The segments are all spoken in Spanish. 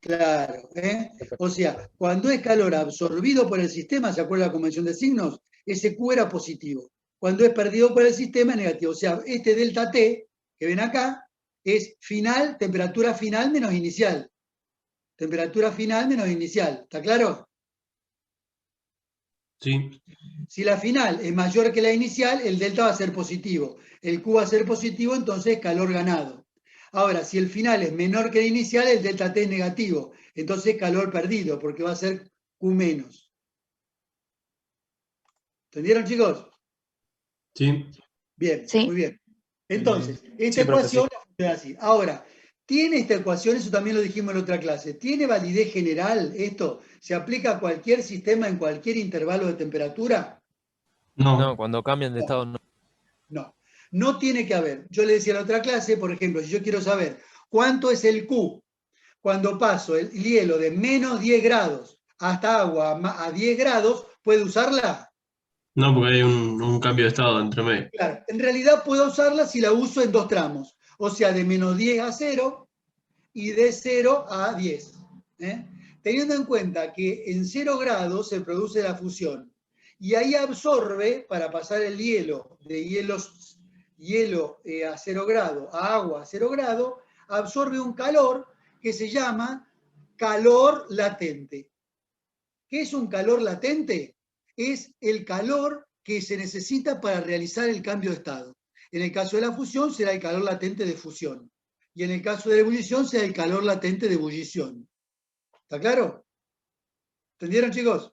Claro, O sea, cuando es calor absorbido por el sistema, ¿se acuerda la convención de signos? Ese Q era positivo. Cuando es perdido por el sistema, es negativo. O sea, este delta T, que ven acá, es final, temperatura final menos inicial. Temperatura final menos inicial. ¿Está claro? Sí. Si la final es mayor que la inicial, el delta va a ser positivo. El Q va a ser positivo, entonces calor ganado. Ahora, si el final es menor que el inicial, el delta T es negativo. Entonces calor perdido, porque va a ser Q menos. ¿Entendieron, chicos? Sí. Bien, Sí. muy bien. Entonces, esta Sí, profe, sí. ecuación funciona así. Ahora, ¿tiene esta ecuación? Eso también lo dijimos en otra clase. ¿Tiene validez general esto? ¿Se aplica a cualquier sistema en cualquier intervalo de temperatura? No. No, cuando cambian de estado no. No, no tiene que haber. Yo le decía en la otra clase, por ejemplo, si yo quiero saber cuánto es el Q cuando paso el hielo de menos 10 grados hasta agua a 10 grados, ¿puede usarla? No, porque hay un cambio de estado entre medio. Claro, en realidad puedo usarla si la uso en dos tramos, o sea, de menos 10 a 0 y de 0 a 10. Teniendo en cuenta que en 0 grados se produce la fusión y ahí absorbe, para pasar el hielo de hielo a 0 grado a agua a 0 grado, absorbe un calor que se llama calor latente. ¿Qué es un calor latente? Es el calor que se necesita para realizar el cambio de estado. En el caso de la fusión será el calor latente de fusión. Y en el caso de la ebullición será el calor latente de ebullición. ¿Está claro? ¿Entendieron, chicos?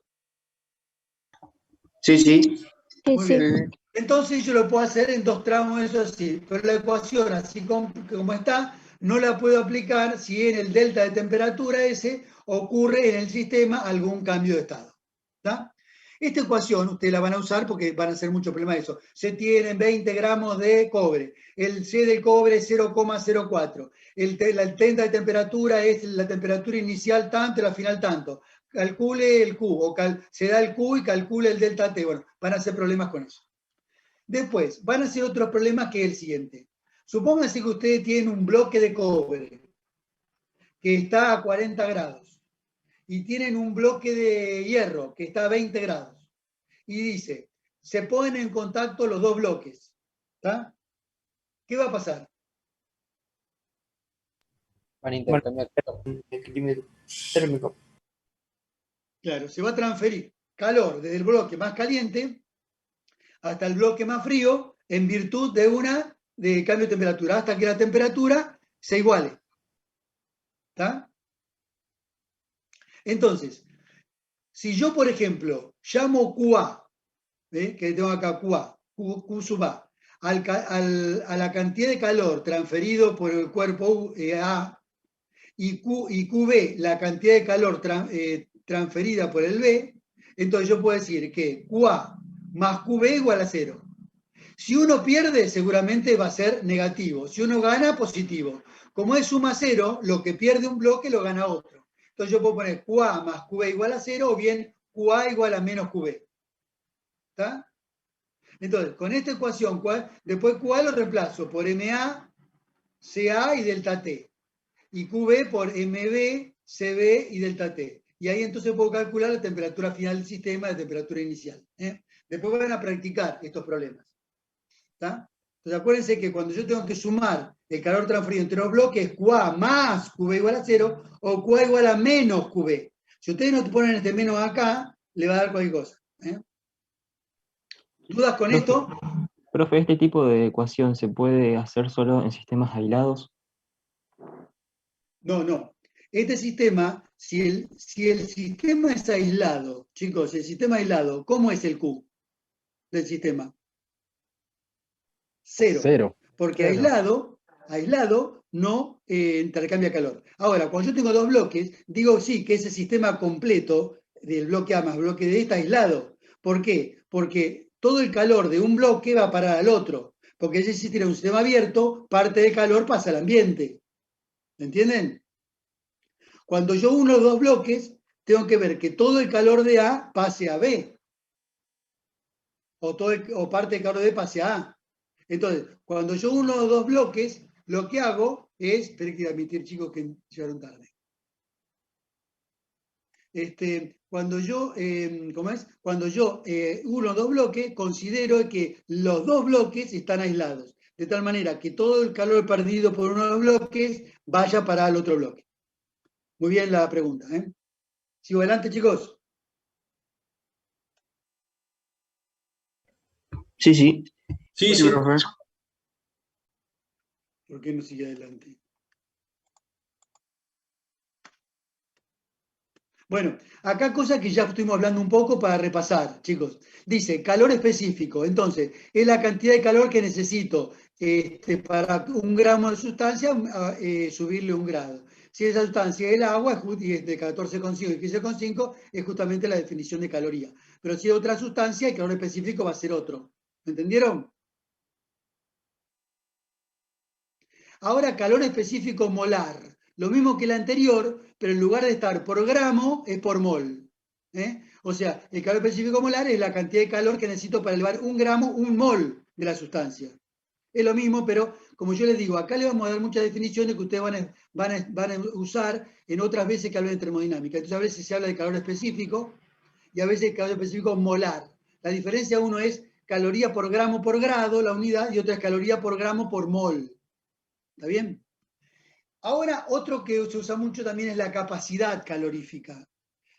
Sí, sí. Sí, Muy sí. bien. Entonces yo lo puedo hacer en dos tramos, eso así. Pero la ecuación, así como está, no la puedo aplicar si en el delta de temperatura ese ocurre en el sistema algún cambio de estado. ¿Está? Esta ecuación ustedes la van a usar porque van a hacer mucho problema de eso. Se tienen 20 gramos de cobre. El C del cobre es 0,04. El delta de temperatura es la temperatura inicial tanto y la final tanto. Calcule el Q, o se da el Q y calcule el delta T. Bueno, van a ser problemas con eso. Después, van a ser otros problemas que es el siguiente. Supónganse que ustedes tienen un bloque de cobre que está a 40 grados y tienen un bloque de hierro que está a 20 grados. Y dice, se ponen en contacto los dos bloques. ¿Está? ¿Qué va a pasar? Van a intercambiar. Equilibrio térmico. Claro, se va a transferir calor desde el bloque más caliente hasta el bloque más frío en virtud de cambio de temperatura, hasta que la temperatura se iguale. ¿Está? Entonces, si yo, por ejemplo, llamo QA, que tengo acá QA, Q sub A, a la cantidad de calor transferido por el cuerpo A, y QB, la cantidad de calor transferida por el B, entonces yo puedo decir que QA más QB igual a 0. Si uno pierde, seguramente va a ser negativo. Si uno gana, positivo. Como es suma 0, lo que pierde un bloque lo gana otro. Entonces yo puedo poner QA más QB igual a 0 o bien QA igual a menos QB. ¿Está? Entonces, con esta ecuación, después QA lo reemplazo por MA, CA y delta T. Y QB por MB, CB y delta T. Y ahí entonces puedo calcular la temperatura final del sistema de temperatura inicial. Después van a practicar estos problemas. ¿Está? Entonces acuérdense que cuando yo tengo que sumar el calor transferido entre los bloques, QA más QB igual a 0 o QA igual a menos QB. Si ustedes no ponen este menos acá, le va a dar cualquier cosa. ¿Dudas con esto? Profe, ¿este tipo de ecuación se puede hacer solo en sistemas aislados? No, no. Este sistema, si el sistema es aislado, chicos, el sistema aislado, ¿cómo es el Q del sistema? 0. Cero. Porque Claro. aislado no intercambia calor. Ahora, cuando yo tengo dos bloques, digo sí que ese sistema completo del bloque A más bloque D está aislado. ¿Por qué? Porque todo el calor de un bloque va a parar al otro. Porque si existiera un sistema abierto, parte del calor pasa al ambiente. ¿Entienden? Cuando yo uno los dos bloques, tengo que ver que todo el calor de A pase a B. O parte del calor de B pase a A. Entonces, cuando yo uno los dos bloques, lo que hago es, esperen que admitir, chicos, que llegaron tarde. Cuando yo, Cuando yo uno o dos bloques, considero que los dos bloques están aislados, de tal manera que todo el calor perdido por uno de los bloques vaya para el otro bloque. Muy bien la pregunta, ¿eh? Sigo adelante, chicos. Sí, sí. Sí, sí. profe. ¿Por qué no sigue adelante? Bueno, acá cosas que ya estuvimos hablando un poco para repasar, chicos. Dice, calor específico. Entonces, es la cantidad de calor que necesito para 1 gramo de sustancia subirle 1 grado. Si esa sustancia es el agua, y es de 14,5 y 15,5, es justamente la definición de caloría. Pero si es otra sustancia, el calor específico va a ser otro. ¿Me entendieron? Ahora, calor específico molar. Lo mismo que el anterior, pero en lugar de estar por gramo, es por mol. O sea, el calor específico molar es la cantidad de calor que necesito para elevar 1 gramo, 1 mol de la sustancia. Es lo mismo, pero como yo les digo, acá le vamos a dar muchas definiciones que ustedes van a usar en otras veces que hablan de termodinámica. Entonces, a veces se habla de calor específico y a veces de calor específico molar. La diferencia, uno es caloría por gramo por grado, la unidad, y otra es caloría por gramo por mol. ¿Está bien? Ahora, otro que se usa mucho también es la capacidad calorífica.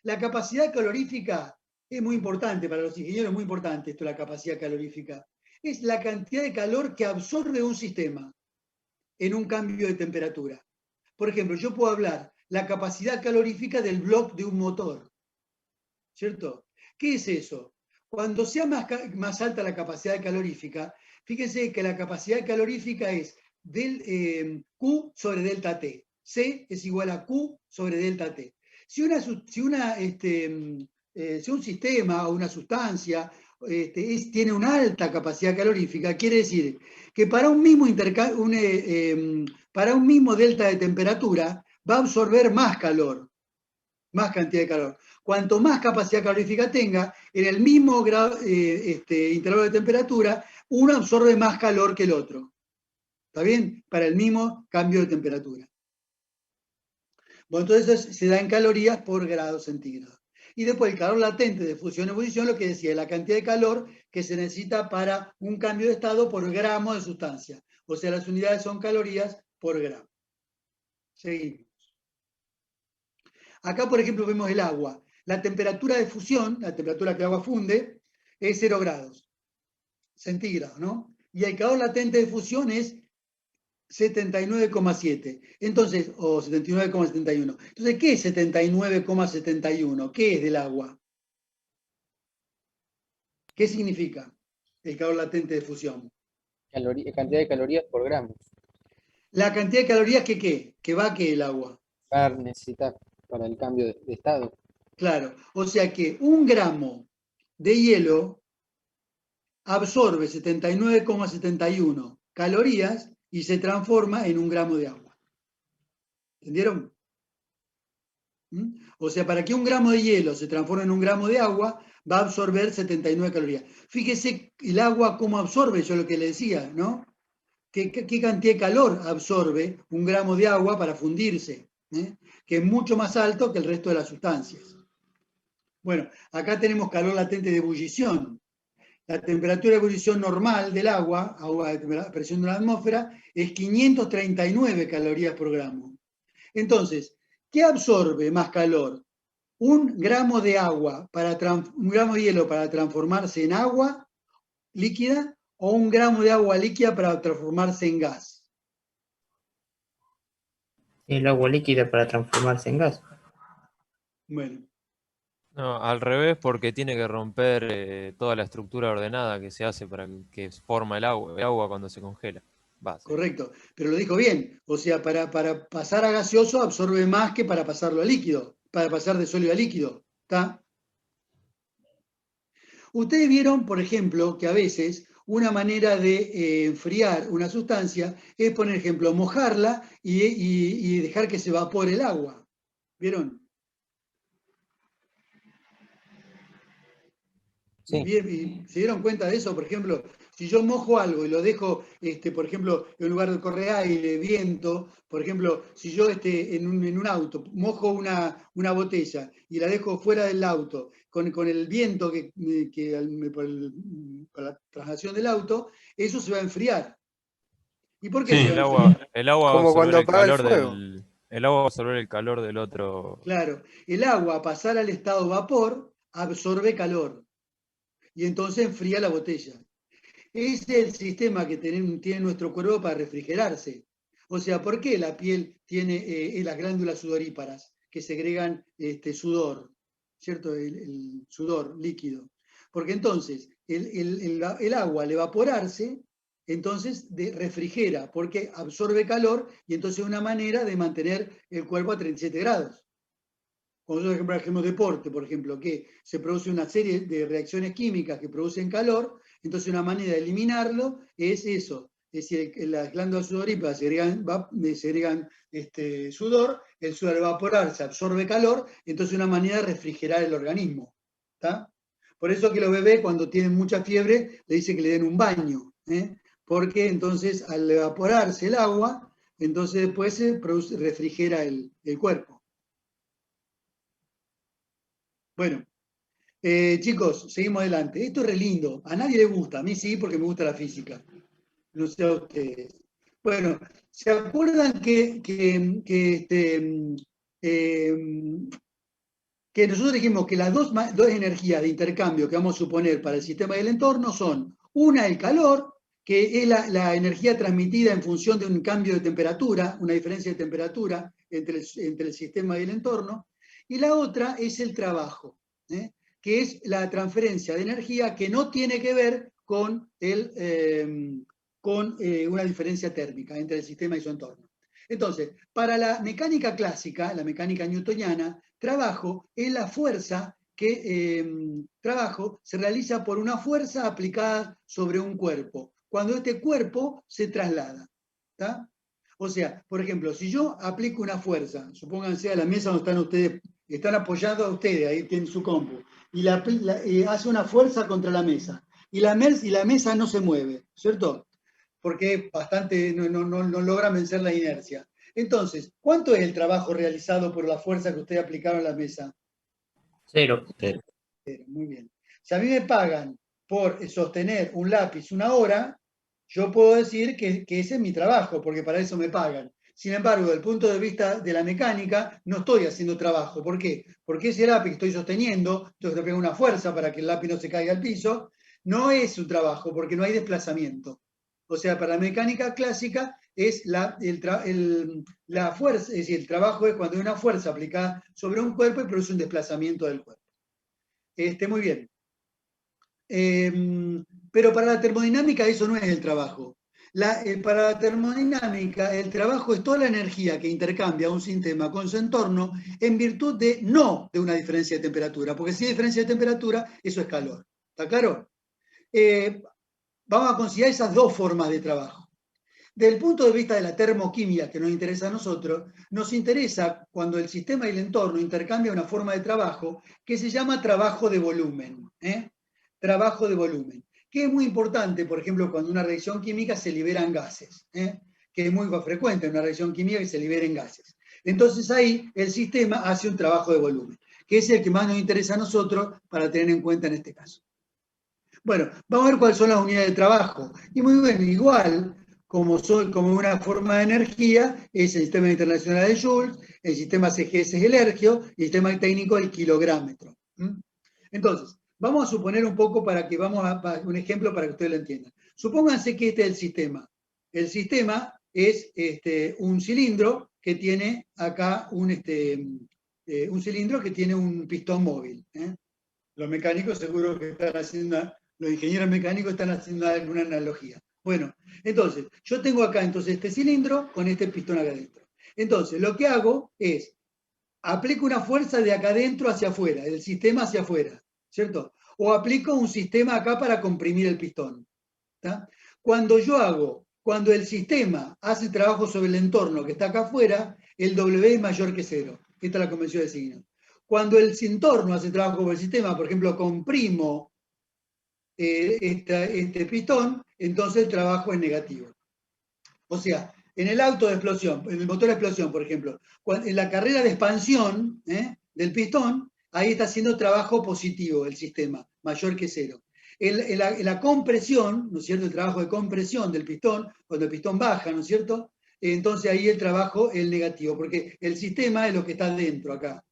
La capacidad calorífica es muy importante para los ingenieros, es muy importante esto, la capacidad calorífica. Es la cantidad de calor que absorbe un sistema en un cambio de temperatura. Por ejemplo, yo puedo hablar la capacidad calorífica del bloque de un motor, ¿cierto? ¿Qué es eso? Cuando sea más alta la capacidad calorífica, fíjense que la capacidad calorífica es del Q sobre delta T. C es igual a Q sobre delta T. Si un sistema o una sustancia tiene una alta capacidad calorífica, quiere decir que para un mismo delta de temperatura va a absorber más calor, más cantidad de calor. Cuanto más capacidad calorífica tenga, en el mismo intervalo de temperatura, uno absorbe más calor que el otro. ¿Está bien? Para el mismo cambio de temperatura. Bueno, entonces se da en calorías por grado centígrado. Y después el calor latente de fusión-ebullición, lo que decía, la cantidad de calor que se necesita para un cambio de estado por gramo de sustancia. O sea, las unidades son calorías por gramo. Seguimos. Acá, por ejemplo, vemos el agua. La temperatura de fusión, la temperatura que el agua funde, es 0 grados centígrados, ¿no? Y el calor latente de fusión es 79,7. Entonces, o 79,71. Entonces, ¿qué es 79,71? ¿Qué es del agua? ¿Qué significa el calor latente de fusión? Cantidad de calorías por gramo. La cantidad de calorías que ¿qué? Que va a ¿qué el agua? Va a necesitar para el cambio de estado. Claro, o sea que 1 gramo de hielo absorbe 79,71 calorías y se transforma en 1 gramo de agua. ¿Entendieron? O sea, para que 1 gramo de hielo se transforme en 1 gramo de agua, va a absorber 79 calorías. Fíjese el agua cómo absorbe, yo lo que le decía, ¿no? ¿Qué cantidad de calor absorbe 1 gramo de agua para fundirse? Que es mucho más alto que el resto de las sustancias. Bueno, acá tenemos calor latente de ebullición. La temperatura de ebullición normal del agua de presión de una atmósfera, es 539 calorías por gramo. Entonces, ¿qué absorbe más calor? 1 gramo de agua, 1 gramo de hielo para transformarse en agua líquida o 1 gramo de agua líquida para transformarse en gas. El agua líquida para transformarse en gas. Bueno. No, al revés, porque tiene que romper toda la estructura ordenada que se hace para que forma el agua cuando se congela. Correcto, pero lo dijo bien. O sea, para pasar a gaseoso absorbe más que para pasarlo a líquido, para pasar de sólido a líquido. ¿Está? Ustedes vieron, por ejemplo, que a veces una manera de enfriar una sustancia es, por ejemplo, mojarla y dejar que se evapore el agua. ¿Vieron? Sí. ¿Se dieron cuenta de eso? Por ejemplo, Si yo mojo algo y lo dejo, por ejemplo, en lugar de correr aire, viento, por ejemplo, si yo en un auto mojo una botella y la dejo fuera del auto con el viento por la traslación del auto, eso se va a enfriar. ¿Y por qué Sí. se va a enfriar? El agua va a Como absorber cuando el apaga el calor fuego. el agua va a absorber el calor del otro. Claro, el agua, a pasar al estado vapor, absorbe calor y entonces enfría la botella. Ese es el sistema que tiene nuestro cuerpo para refrigerarse. O sea, ¿por qué la piel tiene las glándulas sudoríparas que segregan sudor, ¿cierto? El sudor líquido. Porque entonces el agua al evaporarse, entonces refrigera, porque absorbe calor y entonces es una manera de mantener el cuerpo a 37 grados. Cuando nosotros hacemos deporte, por ejemplo, que se produce una serie de reacciones químicas que producen calor, entonces una manera de eliminarlo es eso. Es decir, las glándulas sudoríparas segregan sudor, el sudor al evaporarse absorbe calor, entonces una manera de refrigerar el organismo. ¿Tá? Por eso que los bebés cuando tienen mucha fiebre le dicen que le den un baño, porque entonces al evaporarse el agua, entonces después se refrigera el cuerpo. Bueno, chicos, seguimos adelante. Esto es re lindo. A nadie le gusta. A mí sí, porque me gusta la física. No sé a ustedes. Bueno, ¿se acuerdan que nosotros dijimos que las dos energías de intercambio que vamos a suponer para el sistema y el entorno son una, el calor, que es la energía transmitida en función de un cambio de temperatura, una diferencia de temperatura entre el sistema y el entorno, y la otra es el trabajo, que es la transferencia de energía que no tiene que ver con una diferencia térmica entre el sistema y su entorno. Entonces, para la mecánica clásica, la mecánica newtoniana, trabajo es la fuerza trabajo se realiza por una fuerza aplicada sobre un cuerpo, cuando este cuerpo se traslada. ¿Tá? O sea, por ejemplo, si yo aplico una fuerza, supónganse a la mesa donde están ustedes, están apoyando a ustedes, ahí tienen su compu, y hace una fuerza contra la mesa, y la mesa no se mueve, ¿cierto? Porque bastante no logran vencer la inercia. Entonces, ¿cuánto es el trabajo realizado por la fuerza que ustedes aplicaron a la mesa? 0. Muy bien. Si a mí me pagan por sostener un lápiz una hora, yo puedo decir que ese es mi trabajo, porque para eso me pagan. Sin embargo, desde el punto de vista de la mecánica, no estoy haciendo trabajo. ¿Por qué? Porque ese lápiz que estoy sosteniendo, entonces le pego una fuerza para que el lápiz no se caiga al piso, no es un trabajo, porque no hay desplazamiento. O sea, para la mecánica clásica es la fuerza, es decir, el trabajo es cuando hay una fuerza aplicada sobre un cuerpo y produce un desplazamiento del cuerpo. Muy bien. Pero para la termodinámica eso no es el trabajo. Para la termodinámica el trabajo es toda la energía que intercambia un sistema con su entorno en virtud no de una diferencia de temperatura, porque si hay diferencia de temperatura, eso es calor. ¿Está claro? Vamos a considerar esas dos formas de trabajo. Desde el punto de vista de la termoquímica que nos interesa a nosotros, nos interesa cuando el sistema y el entorno intercambian una forma de trabajo que se llama trabajo de volumen. Trabajo de volumen, que es muy importante, por ejemplo, cuando en una reacción química se liberan gases, que es muy frecuente en una reacción química que se liberen gases. Entonces ahí el sistema hace un trabajo de volumen, que es el que más nos interesa a nosotros para tener en cuenta en este caso. Bueno, vamos a ver cuáles son las unidades de trabajo. Y muy bien, igual, como una forma de energía, es el sistema internacional de Joule, el sistema CGS es el ergio, y el sistema técnico el kilográmetro. Entonces, vamos a suponer un poco un ejemplo para que ustedes lo entiendan. Supónganse que este es el sistema. El sistema es un cilindro que tiene acá un cilindro que tiene un pistón móvil. Los mecánicos seguro que están haciendo los ingenieros mecánicos están haciendo alguna analogía. Bueno, entonces, yo tengo acá este cilindro con este pistón acá adentro. Entonces, lo que hago es, aplico una fuerza de acá adentro hacia afuera, del sistema hacia afuera, ¿cierto? O aplico un sistema acá para comprimir el pistón. ¿Tá? Cuando el sistema hace trabajo sobre el entorno que está acá afuera, el W es mayor que 0. Esta es la convención de signos. Cuando el entorno hace trabajo sobre el sistema, por ejemplo, comprimo este pistón, entonces el trabajo es negativo. O sea, en el auto de explosión, en el motor de explosión, por ejemplo, en la carrera de expansión del pistón, ahí está haciendo trabajo positivo el sistema, mayor que 0. En la compresión, ¿no es cierto? El trabajo de compresión del pistón, cuando el pistón baja, ¿no es cierto? Entonces ahí el trabajo es negativo, porque el sistema es lo que está dentro acá.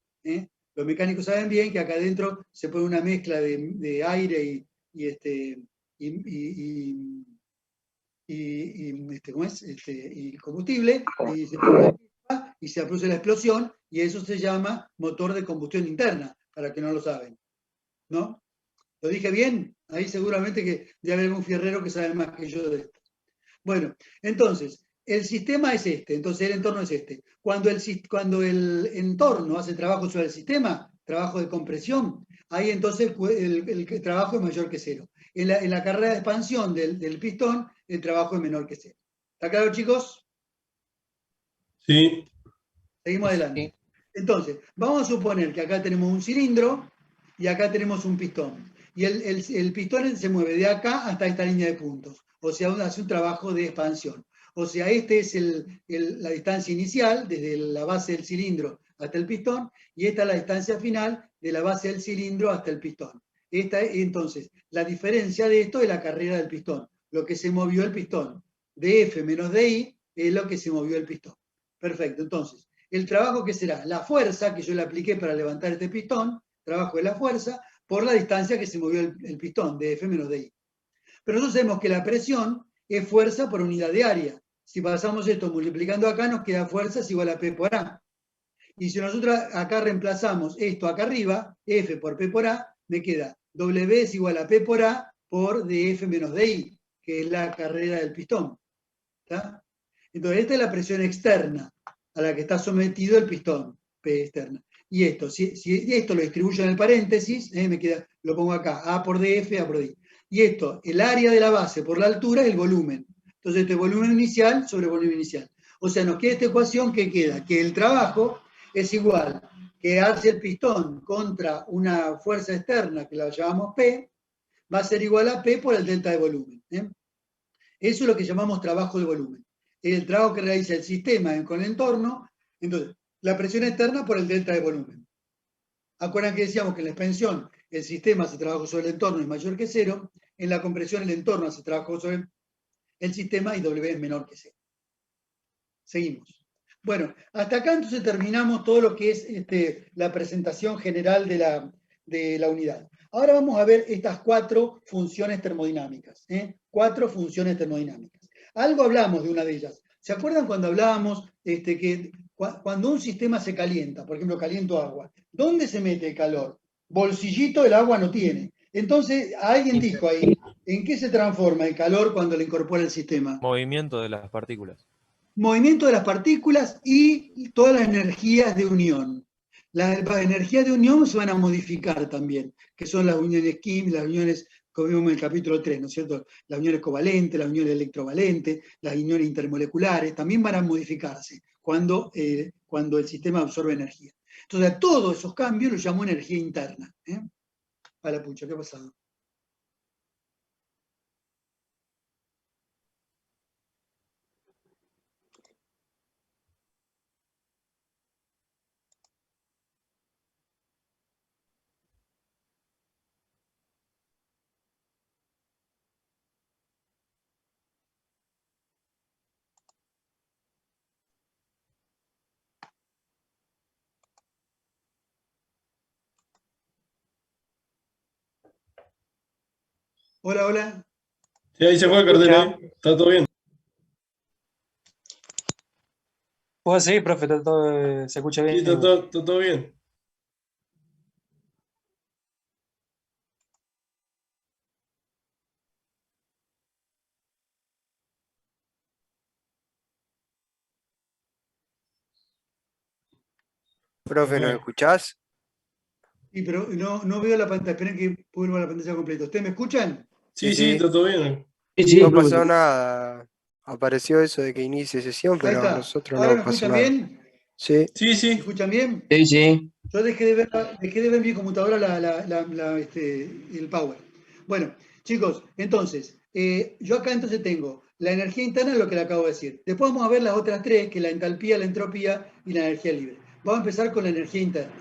Los mecánicos saben bien que acá adentro se pone una mezcla de aire y combustible, y se produce la explosión, y eso se llama motor de combustión interna, para que no lo saben. ¿No? ¿Lo dije bien? Ahí seguramente que debe haber algún fierrero que sabe más que yo de esto. Bueno, entonces, el sistema es este, entonces el entorno es este. Cuando el entorno hace trabajo sobre el sistema, trabajo de compresión, ahí entonces el trabajo es mayor que 0. En la carrera de expansión del pistón, el trabajo es menor que 0. ¿Está claro, chicos? Sí. Seguimos adelante. Entonces, vamos a suponer que acá tenemos un cilindro y acá tenemos un pistón. Y el pistón se mueve de acá hasta esta línea de puntos. O sea, hace un trabajo de expansión. O sea, este es la distancia inicial, desde la base del cilindro hasta el pistón, y esta es la distancia final, de la base del cilindro hasta el pistón. Entonces, la diferencia de esto es la carrera del pistón. Lo que se movió el pistón. dF menos dI es lo que se movió el pistón. Perfecto, entonces, el trabajo que será la fuerza que yo le apliqué para levantar este pistón, trabajo de la fuerza, por la distancia que se movió el pistón, de F menos de I. Pero nosotros sabemos que la presión es fuerza por unidad de área. Si pasamos esto multiplicando acá, nos queda fuerza es igual a P por A. Y si nosotros acá reemplazamos esto acá arriba, F por P por A, me queda W es igual a P por A por dF menos DI, que es la carrera del pistón. ¿Está? Entonces, esta es la presión externa a la que está sometido el pistón, P externa. Y esto, si esto lo distribuyo en el paréntesis, me queda, lo pongo acá, A por DF, A por DI. Y esto, el área de la base por la altura es el volumen. Entonces, este volumen inicial sobre volumen inicial. O sea, nos queda esta ecuación que queda, que el trabajo es igual que hace el pistón contra una fuerza externa, que la llamamos P, va a ser igual a P por el delta de volumen. Eso es lo que llamamos trabajo de volumen. El trabajo que realiza el sistema con el entorno, entonces, la presión externa por el delta de volumen. Acuerdan que decíamos que en la expansión el sistema hace trabajo sobre el entorno es mayor que 0, en la compresión el entorno hace trabajo sobre el sistema y W es menor que 0. Seguimos. Bueno, hasta acá entonces terminamos todo lo que es la presentación general de la unidad. Ahora vamos a ver estas 4 funciones termodinámicas. 4 funciones termodinámicas. Algo hablamos de una de ellas. ¿Se acuerdan cuando hablábamos que cuando un sistema se calienta, por ejemplo, caliento agua, ¿dónde se mete el calor? Bolsillito el agua no tiene. Entonces, alguien dijo ahí, ¿en qué se transforma el calor cuando le incorpora el sistema? Movimiento de las partículas. Movimiento de las partículas y todas las energías de unión. Las energías de unión se van a modificar también, que son las uniones químicas, las uniones, como vimos en el capítulo 3, ¿no es cierto? Las uniones covalentes, las uniones electrovalentes, las uniones intermoleculares, también van a modificarse cuando el sistema absorbe energía. Entonces, a todos esos cambios los llamo energía interna. A la pucha, ¿qué ha pasado? Hola, hola. Sí, ahí se fue, Cartel, Está todo bien. Pues sí, profe, todo, se escucha bien. Sí, está todo bien. Profe, ¿nos Bueno. escuchás? Sí, pero no veo la pantalla. Esperen que vuelva a la pantalla completa. ¿Ustedes me escuchan? Sí, está todo bien. No pasó nada. Apareció eso de que inicie sesión, Ahí pero a está. nosotros ¿Ahora no me pasó escuchan nada. bien? Sí. Sí. ¿Me escuchan bien? Sí, sí. Yo dejé de ver en mi computadora el Power. Bueno, Chicos, entonces, yo acá entonces tengo la energía interna, lo que le acabo de decir. Después vamos a ver las otras tres, que es la entalpía, la entropía y la energía libre. Vamos a empezar con la energía interna.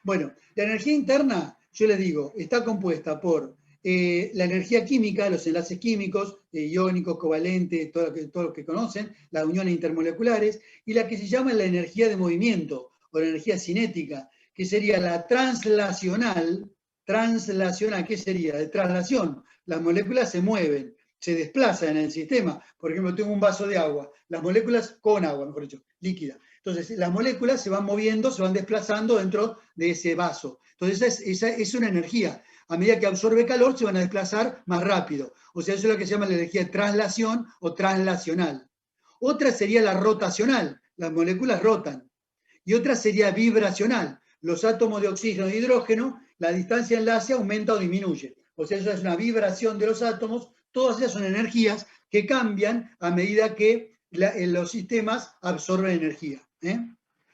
Bueno, la energía interna, yo les digo, está compuesta por la energía química, los enlaces químicos, iónicos, covalentes, todo lo que conocen, las uniones intermoleculares, y la que se llama la energía de movimiento, o la energía cinética, que sería la translacional, ¿qué sería? De traslación. Las moléculas se mueven, se desplazan en el sistema. Por ejemplo, tengo un vaso de agua, las moléculas con agua, mejor dicho, líquida. Entonces, las moléculas se van moviendo, se van desplazando dentro de ese vaso. Entonces, esa es una energía. A medida que absorbe calor, se van a desplazar más rápido. O sea, eso es lo que se llama la energía de traslación o translacional. Otra sería la rotacional. Las moléculas rotan. Y otra sería vibracional. Los átomos de oxígeno e hidrógeno, la distancia enlace aumenta o disminuye. O sea, eso es una vibración de los átomos. Todas esas son energías que cambian a medida que los sistemas absorben energía.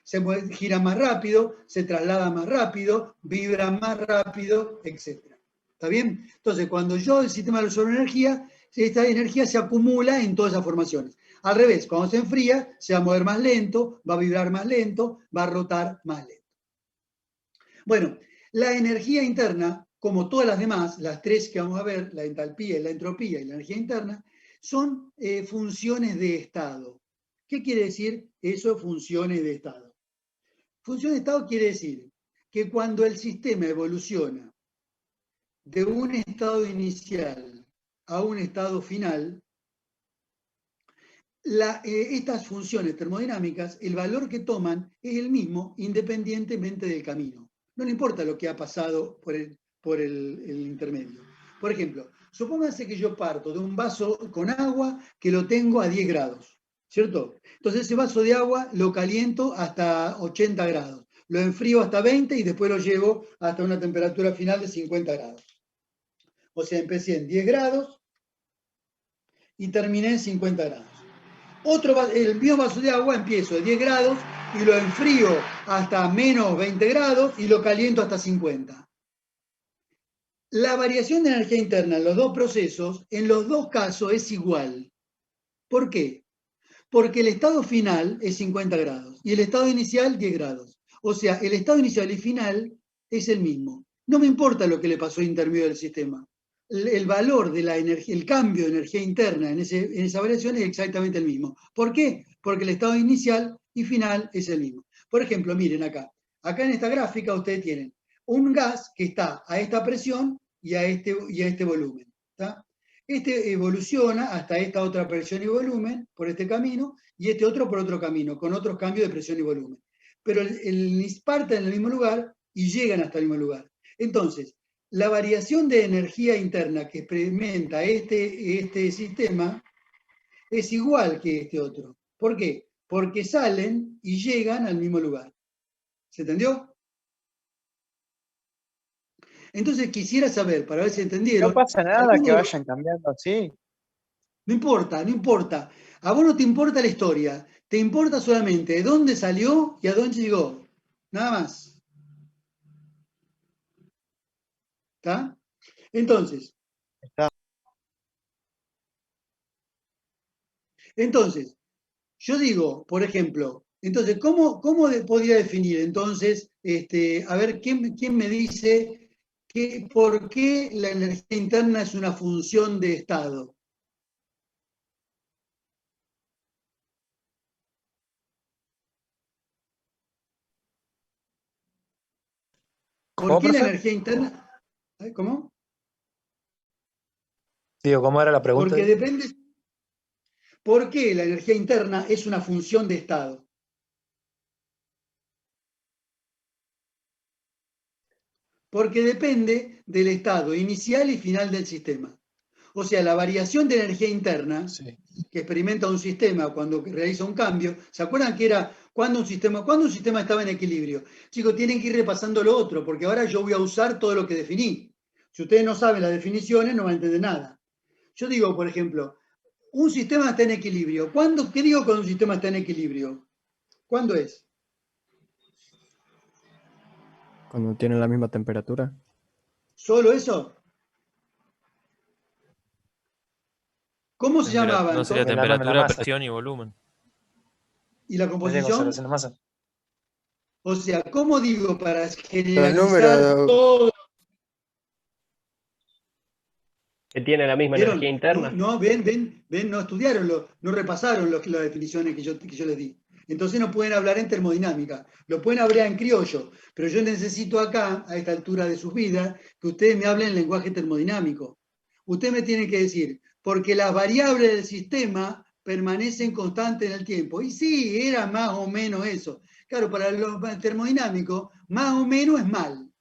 Se giran más rápido, se trasladan más rápido, vibran más rápido, etc. ¿Está bien? Entonces, cuando el sistema absorbe energía, esta energía se acumula en todas esas formaciones. Al revés, cuando se enfría, se va a mover más lento, va a vibrar más lento, va a rotar más lento. Bueno, la energía interna, como todas las demás, las tres que vamos a ver, la entalpía, la entropía y la energía interna, son funciones de estado. ¿Qué quiere decir eso, funciones de estado? Función de estado quiere decir que cuando el sistema evoluciona de un estado inicial a un estado final, estas funciones termodinámicas, el valor que toman es el mismo independientemente del camino. No le importa lo que ha pasado por el intermedio. Por ejemplo, supónganse que yo parto de un vaso con agua que lo tengo a 10 grados, ¿cierto? Entonces ese vaso de agua lo caliento hasta 80 grados, lo enfrío hasta 20 y después lo llevo hasta una temperatura final de 50 grados. O sea, empecé en 10 grados y terminé en 50 grados. El mismo vaso de agua empiezo de 10 grados y lo enfrío hasta menos 20 grados y lo caliento hasta 50. La variación de energía interna en los dos procesos, en los dos casos, es igual. ¿Por qué? Porque el estado final es 50 grados y el estado inicial 10 grados. O sea, el estado inicial y final es el mismo. No me importa lo que le pasó intermedio del sistema. El valor de la energía, el cambio de energía interna en esa variación es exactamente el mismo. ¿Por qué? Porque el estado inicial y final es el mismo. Por ejemplo, miren acá. Acá en esta gráfica ustedes tienen un gas que está a esta presión y a este volumen. ¿Está? Este evoluciona hasta esta otra presión y volumen por este camino y este otro por otro camino, con otros cambios de presión y volumen. Pero parten en el mismo lugar y llegan hasta el mismo lugar. Entonces, la variación de energía interna que experimenta este sistema es igual que este otro. ¿Por qué? Porque salen y llegan al mismo lugar. ¿Se entendió? Entonces quisiera saber, para ver si entendieron. No pasa nada que vayan cambiando así. No importa, no importa. A vos no te importa la historia. Te importa solamente de dónde salió y a dónde llegó. Nada más. ¿Está? Entonces, yo digo, por ejemplo, entonces, ¿cómo podría definir entonces, a ver, ¿quién me dice por qué la energía interna es una función de estado? ¿Por qué la energía interna? ¿Cómo? Digo, ¿cómo era la pregunta? Porque depende. ¿Por qué la energía interna es una función de estado? Porque depende del estado inicial y final del sistema. O sea, la variación de energía interna que experimenta un sistema cuando realiza un cambio, ¿se acuerdan que era cuando un sistema estaba en equilibrio? Chicos, tienen que ir repasando lo otro, porque ahora yo voy a usar todo lo que definí. Si ustedes no saben las definiciones, no van a entender nada. Yo digo, por ejemplo, un sistema está en equilibrio. ¿Qué digo cuando un sistema está en equilibrio? ¿Cuándo es? Cuando tiene la misma temperatura. ¿Solo eso? ¿Cómo se llamaba No sería entonces? La temperatura, masa. presión y volumen. ¿Y la Tendría composición? conservación de masa. O sea, ¿cómo digo para Los generalizar números, todo? Que tiene la misma ¿Vieron? energía interna. No, ven, no estudiaron, no repasaron las definiciones que yo les di. Entonces no pueden hablar en termodinámica, lo pueden hablar en criollo, pero yo necesito acá, a esta altura de sus vidas, que ustedes me hablen en lenguaje termodinámico. Ustedes me tienen que decir, porque las variables del sistema permanecen constantes en el tiempo. Y sí, era más o menos eso. Claro, para los termodinámicos, más o menos es mal.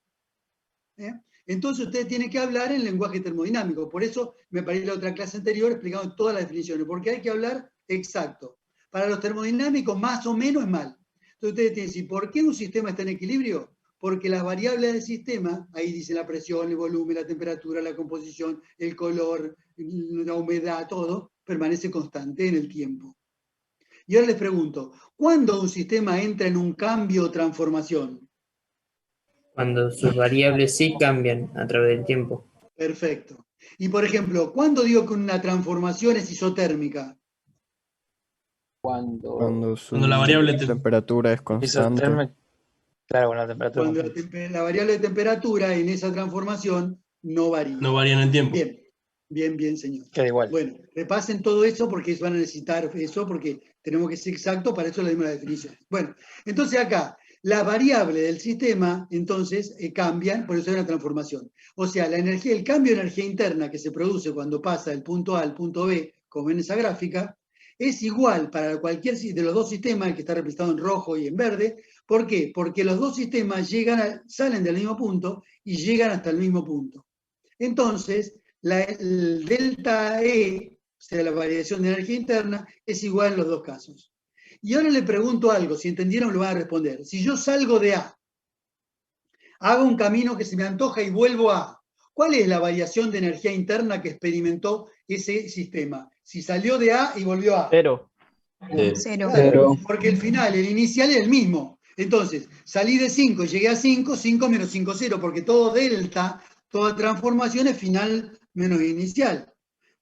¿Eh? Entonces ustedes tienen que hablar en lenguaje termodinámico. Por eso me paré en la otra clase anterior explicando todas las definiciones, porque hay que hablar exacto. Para los termodinámicos, más o menos es mal. Entonces ustedes tienen que decir, ¿por qué un sistema está en equilibrio? Porque las variables del sistema, ahí dice la presión, el volumen, la temperatura, la composición, el color, la humedad, todo, permanece constante en el tiempo. Y ahora les pregunto, ¿cuándo un sistema entra en un cambio o transformación? Cuando sus variables sí cambian a través del tiempo. Perfecto. Y por ejemplo, ¿cuándo digo que una transformación es isotérmica? Cuando Cuando la variable temperatura es constante. Isotérmica. Claro, con la temperatura Cuando constante. la variable de temperatura en esa transformación no varía. no varía en el tiempo. Bien, señor. Queda igual. Bueno, repasen todo eso porque van a necesitar eso, porque tenemos que ser exactos, para eso le dimos la definición. Bueno, entonces acá, las variables del sistema, entonces, cambian, por eso hay una transformación. O sea, la energía, el cambio de energía interna que se produce cuando pasa del punto A al punto B, como en esa gráfica, es igual para cualquier de los dos sistemas, el que está representado en rojo y en verde. ¿Por qué? Porque los dos sistemas salen del mismo punto y llegan hasta el mismo punto. Entonces, el delta E, o sea, la variación de energía interna, es igual en los dos casos. Y ahora le pregunto algo, si entendieron lo van a responder. Si yo salgo de A, hago un camino que se me antoja y vuelvo a A, ¿cuál es la variación de energía interna que experimentó ese sistema? Si salió de A y volvió a A. Cero. Cero. Claro, porque el final, el inicial es el mismo. Entonces, salí de 5 y llegué a 5, 5 menos 5, 0, porque todo delta, toda transformación es final menos inicial.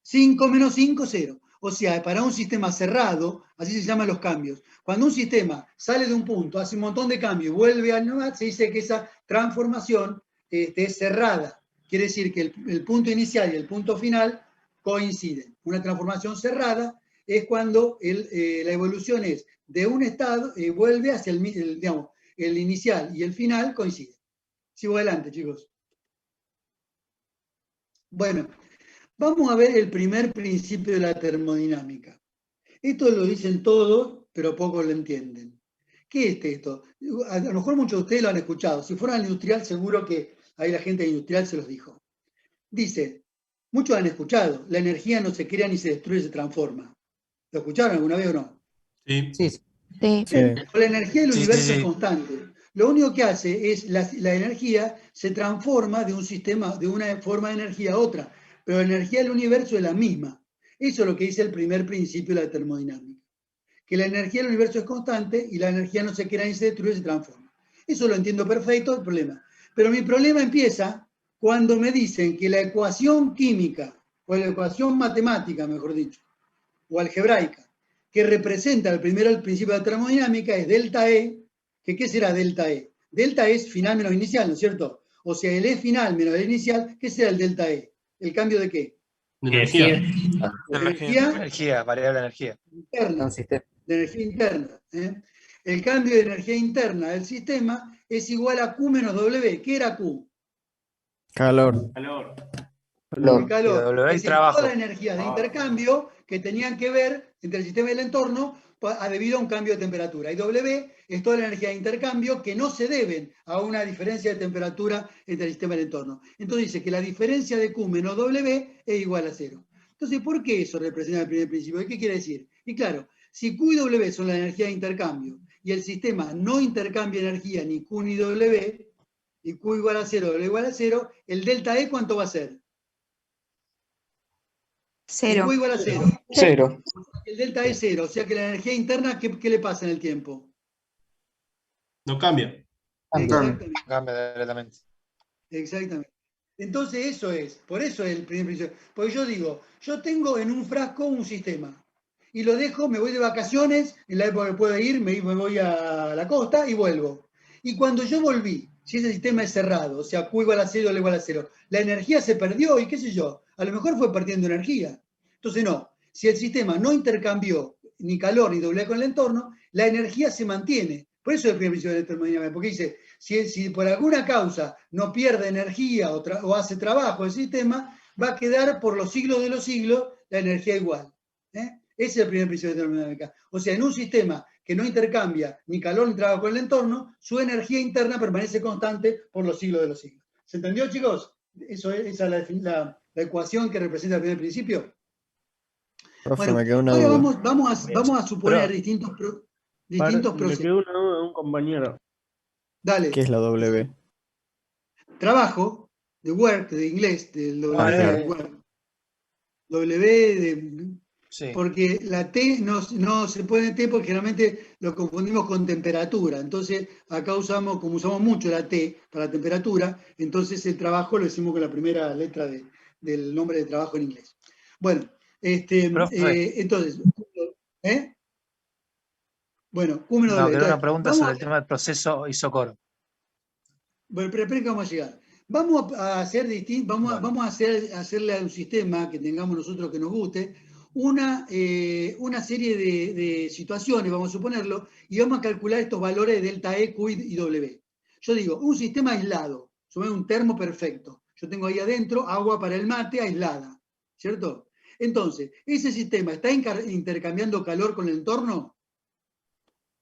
5 menos 5, 0. O sea, para un sistema cerrado, así se llaman los cambios. Cuando un sistema sale de un punto, hace un montón de cambios y vuelve a nueva, se dice que esa transformación es cerrada. Quiere decir que el punto inicial y el punto final coinciden. Una transformación cerrada es cuando la evolución es de un estado y vuelve hacia el inicial y el final coinciden. Sigo adelante, chicos. Bueno, vamos a ver el primer principio de la termodinámica. Esto lo dicen todos, pero pocos lo entienden. ¿Qué es esto? A lo mejor muchos de ustedes lo han escuchado. Si fueran al industrial, seguro que ahí la gente industrial se los dijo. Dice, muchos han escuchado, la energía no se crea ni se destruye, se transforma. ¿Lo escucharon alguna vez o no? Sí. Sí. La energía del universo sí. es constante. Lo único que hace es la energía se transforma de un sistema, de una forma de energía a otra, pero la energía del universo es la misma. Eso es lo que dice el primer principio de la termodinámica. Que la energía del universo es constante y la energía no se crea ni se destruye, se transforma. Eso lo entiendo perfecto, el problema. Pero mi problema empieza cuando me dicen que la ecuación química, o la ecuación matemática, mejor dicho, o algebraica, que representa el principio de la termodinámica es delta E, que ¿qué será delta E? Delta E es final menos inicial, ¿no es cierto? O sea, el E final menos el inicial, ¿qué será el delta E? ¿El cambio de qué? De energía. Energía, variable energía. Interna, de energía interna. El cambio de energía interna del sistema es igual a Q menos W. ¿Qué era Q? Calor. El calor. W Es es decir, trabajo. todas las energías de intercambio que tenían que ver entre el sistema y el entorno debido a un cambio de temperatura. Y W es toda la energía de intercambio que no se deben a una diferencia de temperatura entre el sistema y el entorno. Entonces dice que la diferencia de Q menos W es igual a 0. Entonces, ¿por qué eso representa el primer principio? ¿Y qué quiere decir? Y claro, si Q y W son la energía de intercambio y el sistema no intercambia energía ni Q ni W, y Q igual a 0, W igual a 0, el delta E, ¿cuánto va a ser? Cero. Q igual a 0. Cero. El delta es 0, o sea que la energía interna, ¿qué le pasa en el tiempo? No cambia. Exactamente. Cambia directamente. Exactamente. Entonces eso es, por eso es el primer principio. Porque yo digo, yo tengo en un frasco un sistema y lo dejo, me voy de vacaciones, en la época que puedo ir, me voy a la costa y vuelvo. Y cuando yo volví, si ese sistema es cerrado, o sea, Q igual a 0, L igual a 0, la energía se perdió y qué sé yo, a lo mejor fue perdiendo energía. Entonces no, si el sistema no intercambió ni calor ni doble con el entorno, la energía se mantiene. Por eso es el primer principio de la termodinámica, porque dice, si por alguna causa no pierde energía o hace trabajo el sistema, va a quedar por los siglos de los siglos la energía igual. Ese es el primer principio de la termodinámica. O sea, en un sistema que no intercambia ni calor ni trabajo con el entorno, su energía interna permanece constante por los siglos de los siglos. ¿Se entendió, chicos? Esa es la ecuación que representa el primer principio. Profe, Bueno, me quedó una ahora duda. vamos a suponer Pero- distintos Me procesos. quedó una duda de un compañero. Dale. ¿Qué es la W? Trabajo, de work, de inglés, del W, claro. work. W, Sí. porque la T no se pone T porque generalmente lo confundimos con temperatura. Entonces, acá como usamos mucho la T para temperatura, entonces el trabajo lo decimos con la primera letra del nombre de trabajo en inglés. Bueno, Profe. entonces, Bueno, Q menos No, W. quiero una Entonces, pregunta vamos sobre a- el tema del proceso isocoro. Bueno, pero esperen que vamos a llegar. Vamos a hacer vamos a hacerle a un sistema que tengamos nosotros que nos guste una serie de situaciones, vamos a suponerlo, y vamos a calcular estos valores de delta E, Q y W. Yo digo, un sistema aislado, sobre un termo perfecto. Yo tengo ahí adentro agua para el mate aislada, ¿cierto? Entonces, ¿ese sistema está intercambiando calor con el entorno?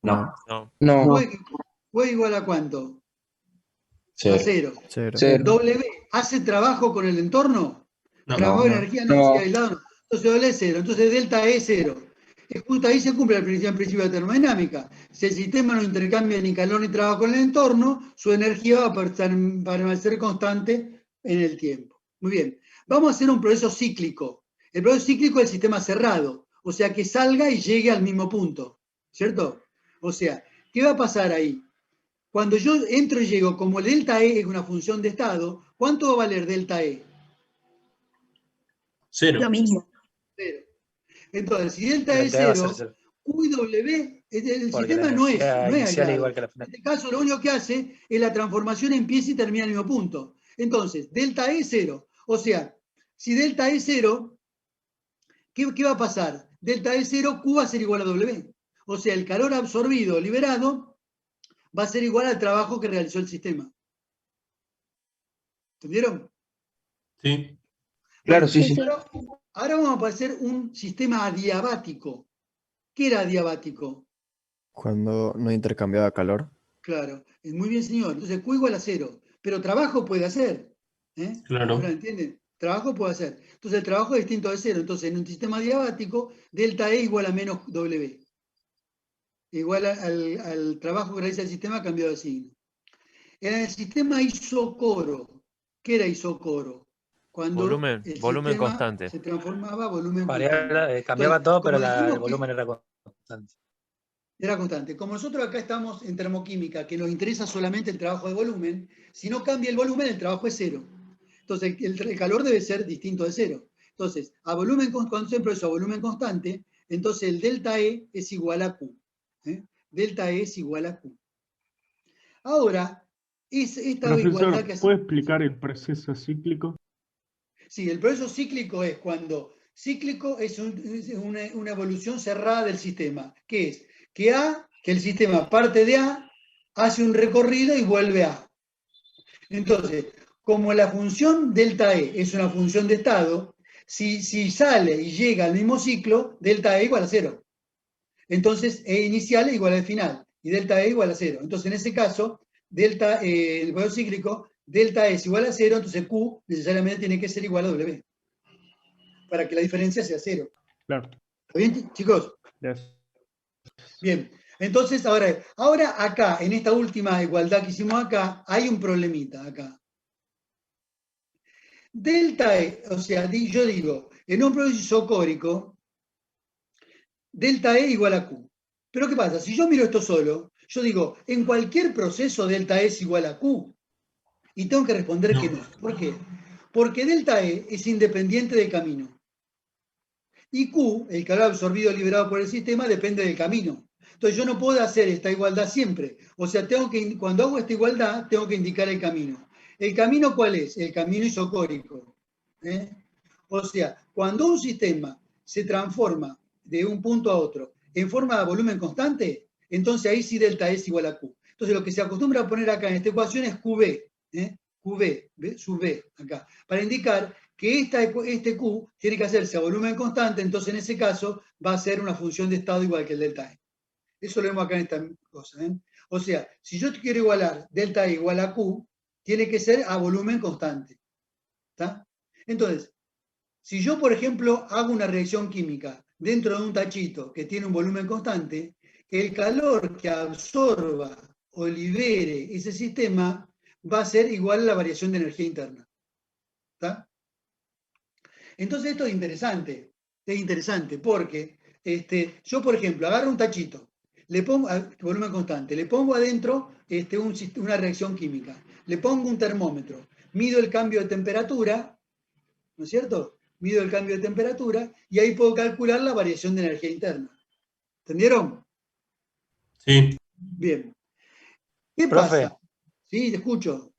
No. No. ¿Fue igual a cuánto? Cero. A 0. Cero. W, ¿hace trabajo con el entorno? No. ¿Trabajo de No. energía? No, No. sí, aislado no. Entonces doble es 0. Entonces delta E 0. Justo ahí se cumple el principio de termodinámica. Si el sistema no intercambia ni calor ni trabajo con el entorno, su energía va a permanecer constante en el tiempo. Muy bien. Vamos a hacer un proceso cíclico. El proceso cíclico es el sistema cerrado. O sea, que salga y llegue al mismo punto. ¿Cierto? O sea, ¿qué va a pasar ahí? Cuando yo entro y llego, como el delta E es una función de estado, ¿cuánto va a valer delta E? Cero. Lo mismo. 0. Entonces, si delta E es Delta E va a ser 0, cero. Q y W, el Porque sistema la no es energía inicial es aislado. igual que la En final. este caso, lo único que hace es la transformación empieza y termina en el mismo punto. Entonces, delta E es 0. O sea, si delta E es 0, ¿qué va a pasar? Delta E es 0, Q va a ser igual a W. O sea, el calor absorbido, liberado, va a ser igual al trabajo que realizó el sistema. ¿Entendieron? Sí. Claro, Bueno, sí, sí. ahora vamos a hacer un sistema adiabático. ¿Qué era adiabático? Cuando no intercambiaba calor. Claro, muy bien, señor. Entonces Q igual a 0, pero trabajo puede hacer. Claro. ¿Ahora entienden? Trabajo puede hacer. Entonces el trabajo es distinto de 0. Entonces en un sistema adiabático, delta E igual a menos W. Igual al trabajo que realiza el sistema cambiado de signo. En el sistema isocoro, ¿qué era isocoro? Cuando Volumen el volumen sistema constante. se transformaba volumen Variable, constante. cambiaba Entonces, todo, como pero dijimos el volumen era constante. era constante. Como nosotros acá estamos en termoquímica, que nos interesa solamente el trabajo de volumen, si no cambia el volumen, el trabajo es 0. Entonces, el calor debe ser distinto de 0. Entonces, a volumen constante, eso a volumen constante, entonces el delta E es igual a Q. Delta E es igual a Q. Ahora, esta igualdad que Profesor, hace... ¿puede explicar el proceso cíclico? Sí, el proceso cíclico es cuando cíclico es una evolución cerrada del sistema. ¿Qué es? Que el sistema parte de A, hace un recorrido y vuelve a A. Entonces, como la función delta E es una función de estado, si sale y llega al mismo ciclo, delta E igual a 0. Entonces, E inicial es igual al final y delta E igual a 0. Entonces, en ese caso, el proceso cíclico, delta E es igual a 0, entonces Q necesariamente tiene que ser igual a W, para que la diferencia sea 0. Claro. ¿Está bien, chicos? Yes. Bien. Entonces, ahora acá, en esta última igualdad que hicimos acá, hay un problemita acá. Delta E, o sea, yo digo, en un proceso isocórico, delta E igual a Q. Pero ¿qué pasa? Si yo miro esto solo, yo digo, en cualquier proceso delta E es igual a Q. Y tengo que responder que no. ¿Por qué? Porque delta E es independiente del camino. Y Q, el calor absorbido liberado por el sistema, depende del camino. Entonces yo no puedo hacer esta igualdad siempre. O sea, cuando hago esta igualdad, tengo que indicar el camino. ¿El camino cuál es? El camino isocórico. O sea, cuando un sistema se transforma de un punto a otro en forma de volumen constante, entonces ahí sí delta E es igual a Q. Entonces lo que se acostumbra a poner acá en esta ecuación es QB. QB, sub B, acá, para indicar que este Q tiene que hacerse a volumen constante, entonces en ese caso va a ser una función de estado igual que el delta E. Eso lo vemos acá en esta cosa. O sea, si yo quiero igualar delta E igual a Q, tiene que ser a volumen constante. ¿Está? Entonces, si yo, por ejemplo, hago una reacción química dentro de un tachito que tiene un volumen constante, el calor que absorba o libere ese sistema va a ser igual a la variación de energía interna. ¿Está? Entonces esto es interesante porque yo, por ejemplo, agarro un tachito, le pongo volumen constante, le pongo adentro una reacción química, le pongo un termómetro, mido el cambio de temperatura, ¿no es cierto? Mido el cambio de temperatura y ahí puedo calcular la variación de energía interna. ¿Entendieron? Sí. Bien. ¿Qué Profe. pasa? Sí, te escucho.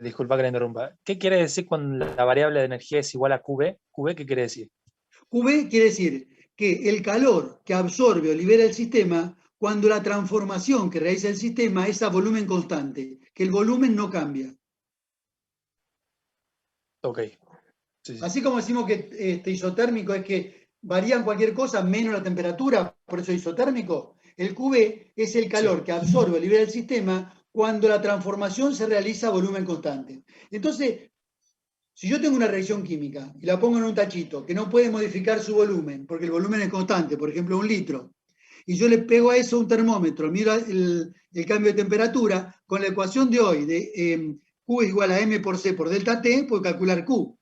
Disculpa que le interrumpa. ¿Qué quiere decir cuando la variable de energía es igual a QB? ¿QB qué quiere decir? QB quiere decir que el calor que absorbe o libera el sistema, cuando la transformación que realiza el sistema es a volumen constante, que el volumen no cambia. Ok. Sí. Así como decimos que isotérmico es que varía cualquier cosa menos la temperatura, por eso es isotérmico, el QB es el calor que absorbe o libera el sistema cuando la transformación se realiza a volumen constante. Entonces, si yo tengo una reacción química y la pongo en un tachito que no puede modificar su volumen, porque el volumen es constante, por ejemplo 1 litro, y yo le pego a eso un termómetro, miro el cambio de temperatura, con la ecuación de hoy de Q es igual a M por C por delta T, puedo calcular Q.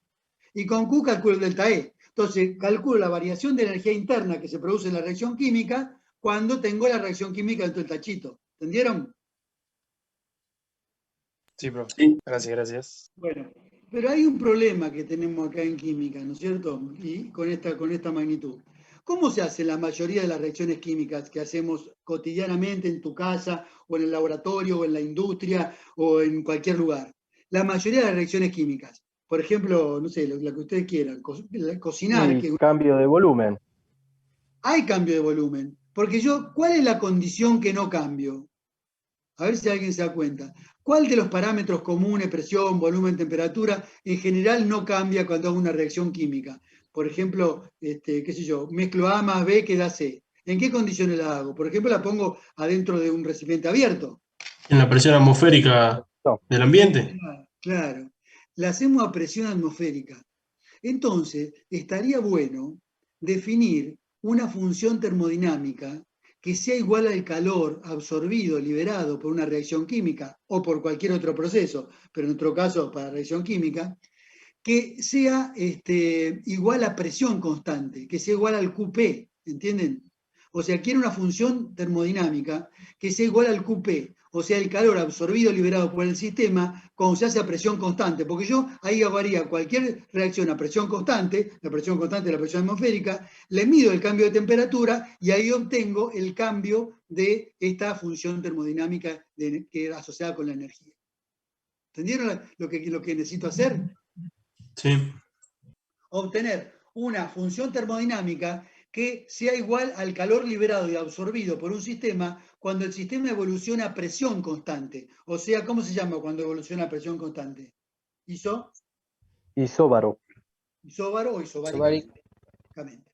Y con Q calculo el delta E. Entonces, calculo la variación de energía interna que se produce en la reacción química cuando tengo la reacción química dentro del tachito. ¿Entendieron? Sí, profe. Sí. Gracias. Bueno, pero hay un problema que tenemos acá en química, ¿no es cierto? Y con esta magnitud. ¿Cómo se hace la mayoría de las reacciones químicas que hacemos cotidianamente en tu casa, o en el laboratorio, o en la industria, o en cualquier lugar? La mayoría de las reacciones químicas. Por ejemplo, no sé, lo que ustedes quieran, cocinar. Cambio de volumen. Hay cambio de volumen. Porque ¿cuál es la condición que no cambio? A ver si alguien se da cuenta. ¿Cuál de los parámetros comunes, presión, volumen, temperatura, en general no cambia cuando hago una reacción química? Por ejemplo, qué sé yo, mezclo A más B que da C. ¿En qué condiciones la hago? Por ejemplo, la pongo adentro de un recipiente abierto. En la presión atmosférica del ambiente. Claro. La hacemos a presión atmosférica. Entonces, estaría bueno definir una función termodinámica que sea igual al calor absorbido, liberado por una reacción química o por cualquier otro proceso, pero en nuestro caso para reacción química, que sea igual a presión constante, que sea igual al QP, ¿entienden? O sea, quiere una función termodinámica que sea igual al QP, o sea, el calor absorbido, liberado por el sistema, cuando se hace a presión constante, porque yo ahí haría cualquier reacción a presión constante, la presión constante es la presión atmosférica, le mido el cambio de temperatura y ahí obtengo el cambio de esta función termodinámica que es asociada con la energía. ¿Entendieron lo que necesito hacer? Sí. Obtener una función termodinámica que sea igual al calor liberado y absorbido por un sistema cuando el sistema evoluciona a presión constante. O sea, ¿cómo se llama cuando evoluciona a presión constante? Isóbaro. Isóbaro o isobárico.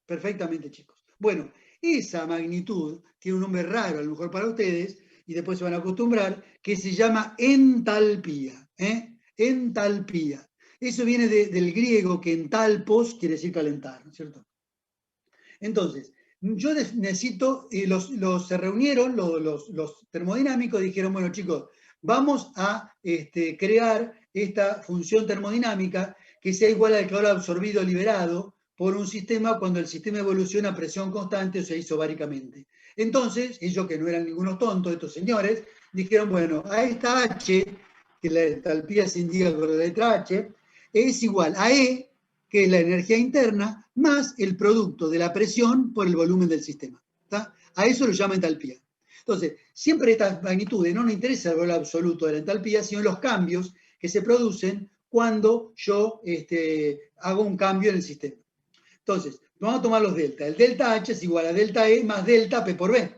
Perfectamente, chicos. Bueno, esa magnitud tiene un nombre raro, a lo mejor para ustedes, y después se van a acostumbrar, que se llama entalpía. Entalpía. Eso viene del griego que entalpos quiere decir calentar, ¿no es cierto? Entonces, yo necesito, se reunieron los termodinámicos y dijeron, bueno chicos, vamos a crear esta función termodinámica que sea igual al calor absorbido liberado por un sistema cuando el sistema evoluciona a presión constante, o sea, isobáricamente. Entonces, ellos que no eran ningunos tontos, estos señores, dijeron, bueno, a esta H, que la entalpía se indica con la letra H, es igual a E, que es la energía interna, más el producto de la presión por el volumen del sistema. ¿Está? A eso lo llama entalpía. Entonces, siempre estas magnitudes no nos interesa el valor absoluto de la entalpía, sino los cambios que se producen cuando yo hago un cambio en el sistema. Entonces, vamos a tomar los delta. El delta H es igual a delta E más delta P por B.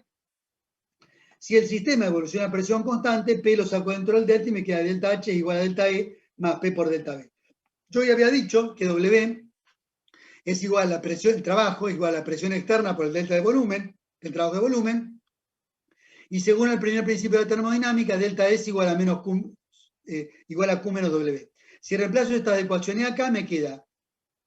Si el sistema evoluciona a presión constante, P lo saco dentro del delta y me queda delta H igual a delta E más P por delta B. Yo ya había dicho que W es igual a la presión, el trabajo es igual a la presión externa por el delta de volumen, el trabajo de volumen, y según el primer principio de la termodinámica, delta E es igual a Q, igual a Q menos W. Si reemplazo esta ecuación acá, me queda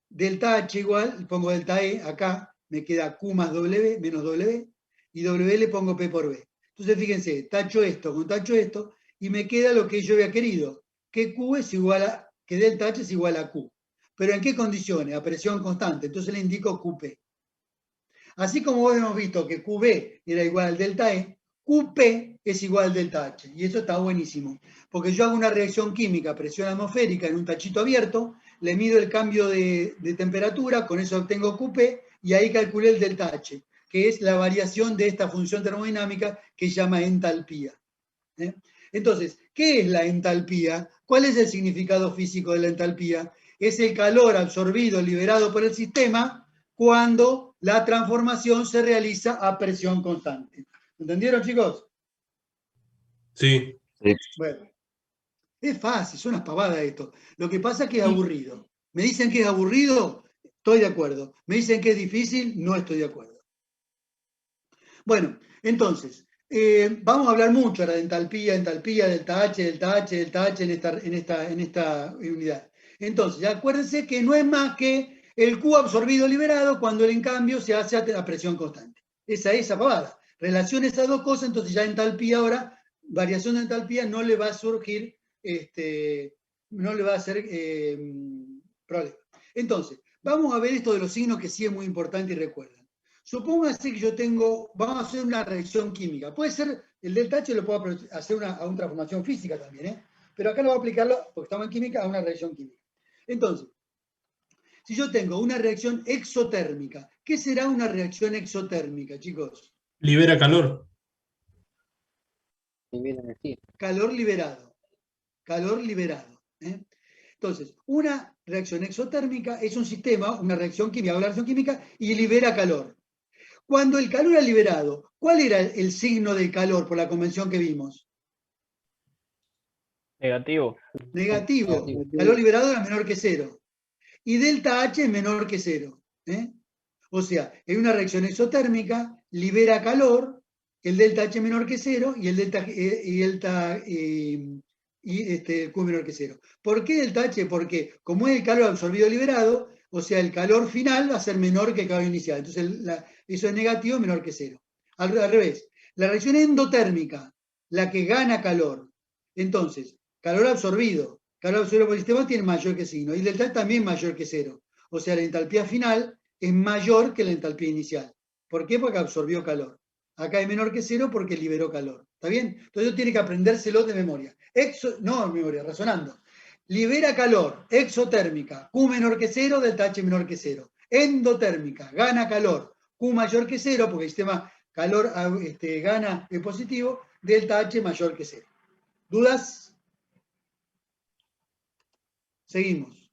delta H igual, pongo delta E acá, me queda Q más W menos W, y W le pongo P por B. Entonces, fíjense, tacho esto con tacho esto, y me queda lo que yo había querido, que Q es igual a, que delta H es igual a Q. ¿Pero en qué condiciones? A presión constante. Entonces le indico QP. Así como hemos visto que QB era igual al delta E, QP es igual al delta H. Y eso está buenísimo. Porque yo hago una reacción química a presión atmosférica en un tachito abierto, le mido el cambio de temperatura, con eso obtengo QP, y ahí calculé el delta H, que es la variación de esta función termodinámica que se llama entalpía. Entonces, ¿qué es la entalpía? ¿Cuál es el significado físico de la entalpía? Es el calor absorbido, liberado por el sistema cuando la transformación se realiza a presión constante. ¿Entendieron, chicos? Sí. Bueno, es fácil, son unas pavadas esto. Lo que pasa es que es aburrido. Me dicen que es aburrido, estoy de acuerdo. Me dicen que es difícil, no estoy de acuerdo. Bueno, entonces, vamos a hablar mucho ahora de entalpía, delta H en esta unidad. Entonces, ya acuérdense que no es más que el Q absorbido liberado cuando en cambio se hace a presión constante. Esa pavada. Relaciona esas dos cosas, entonces ya entalpía ahora, variación de entalpía no le va a surgir, no le va a hacer problema. Entonces, vamos a ver esto de los signos que sí es muy importante y recuerden. Supóngase que yo vamos a hacer una reacción química. Puede ser, el delta H lo puedo hacer a una transformación física también, pero acá lo voy a aplicarlo, porque estamos en química, a una reacción química. Entonces, si yo tengo una reacción exotérmica, ¿qué será una reacción exotérmica, chicos? Libera calor. Libera energía. Calor liberado. Calor liberado. Entonces, una reacción exotérmica es un sistema, una reacción química, una reacción química, y libera calor. Cuando el calor era liberado, ¿cuál era el signo del calor por la convención que vimos? Negativo. Negativo. Calor liberado era menor que cero. Y delta H es menor que cero. O sea, en una reacción exotérmica libera calor, el delta H es menor que cero y el Q menor que cero. ¿Por qué delta H? Porque como es el calor absorbido liberado, o sea, el calor final va a ser menor que el calor inicial. Entonces, eso es negativo, menor que cero. Al revés, la reacción endotérmica, la que gana calor. Entonces, calor absorbido por el sistema tiene mayor que signo. Y el delta también mayor que cero. O sea, la entalpía final es mayor que la entalpía inicial. ¿Por qué? Porque absorbió calor. Acá es menor que cero porque liberó calor. ¿Está bien? Entonces yo tiene que aprendérselo de memoria. No de memoria, razonando. Libera calor, exotérmica, Q menor que cero, delta H menor que cero. Endotérmica, gana calor, Q mayor que cero, porque el sistema calor gana es positivo, delta H mayor que cero. ¿Dudas? Seguimos.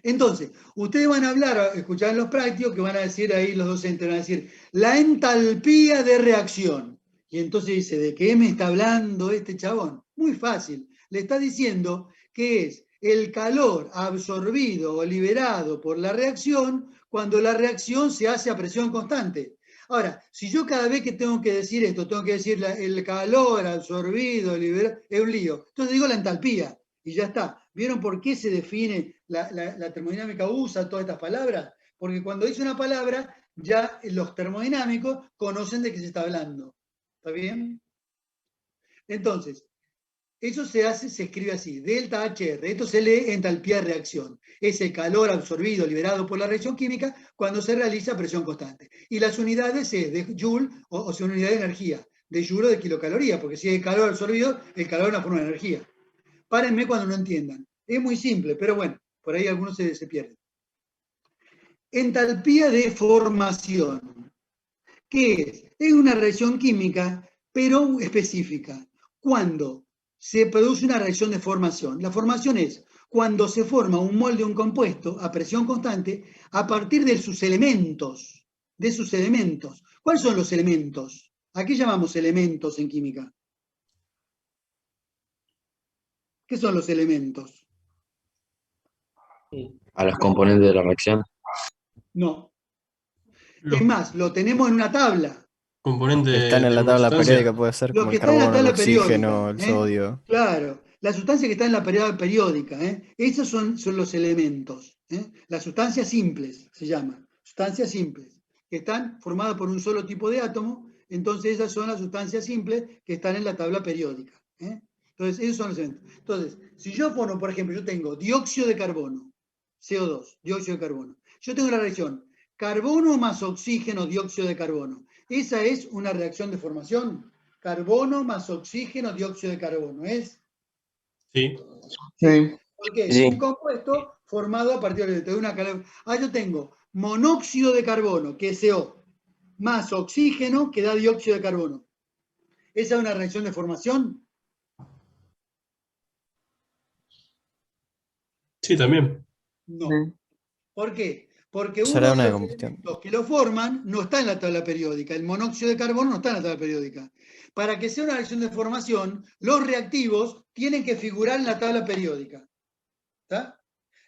Entonces, ustedes van a hablar, escuchar en los prácticos, que van a decir ahí los docentes, van a decir, la entalpía de reacción. Y entonces dice, ¿de qué me está hablando este chabón? Muy fácil. Le está diciendo que es el calor absorbido o liberado por la reacción cuando la reacción se hace a presión constante. Ahora, si yo cada vez que tengo que decir esto, tengo que decir el calor absorbido, liberado, es un lío. Entonces digo la entalpía y ya está. ¿Vieron por qué se define la termodinámica usa todas estas palabras? Porque cuando dice una palabra, ya los termodinámicos conocen de qué se está hablando. ¿Está bien? Entonces, eso se escribe así, delta HR. Esto se lee entalpía de reacción. Es el calor absorbido, liberado por la reacción química cuando se realiza a presión constante. Y las unidades es de Joule, o sea, una unidad de energía, de Joule o de kilocaloría, porque si hay calor absorbido, el calor es una forma de energía. Párenme cuando no entiendan. Es muy simple, pero bueno, por ahí algunos se pierden. Entalpía de formación. ¿Qué es? Es una reacción química, pero específica. Cuando se produce una reacción de formación. La formación es cuando se forma un molde, un compuesto a presión constante a partir de sus elementos. De sus elementos. ¿Cuáles son los elementos? ¿A qué llamamos elementos en química? ¿Qué son los elementos? A los componentes de la reacción. No. Los Es más, lo tenemos en una tabla. componentes Que están en de la una tabla sustancia. periódica, puede ser Lo como que el está en la carbono, el tabla oxígeno, periódica. el sodio. Claro, la sustancia que está en la tabla periódica. Esos son los elementos. Las sustancias simples se llaman. Sustancias simples. Que están formadas por un solo tipo de átomo. Entonces esas son las sustancias simples que están en la tabla periódica. Entonces esos son los elementos. Entonces, si yo formo, por ejemplo, yo tengo dióxido de carbono, CO2, dióxido de carbono. Yo tengo la reacción carbono más oxígeno, dióxido de carbono. Esa es una reacción de formación. Carbono más oxígeno, dióxido de carbono. ¿Es? Sí. Porque es Sí. un compuesto formado a partir de una yo tengo monóxido de carbono, que es CO, más oxígeno, que da dióxido de carbono. ¿Esa es una reacción de formación? Sí, también. No. ¿Por qué? Porque Será uno de una de los combustión. elementos que lo forman no está en la tabla periódica. El monóxido de carbono no está en la tabla periódica. Para que sea una reacción de formación, los reactivos tienen que figurar en la tabla periódica. ¿Está?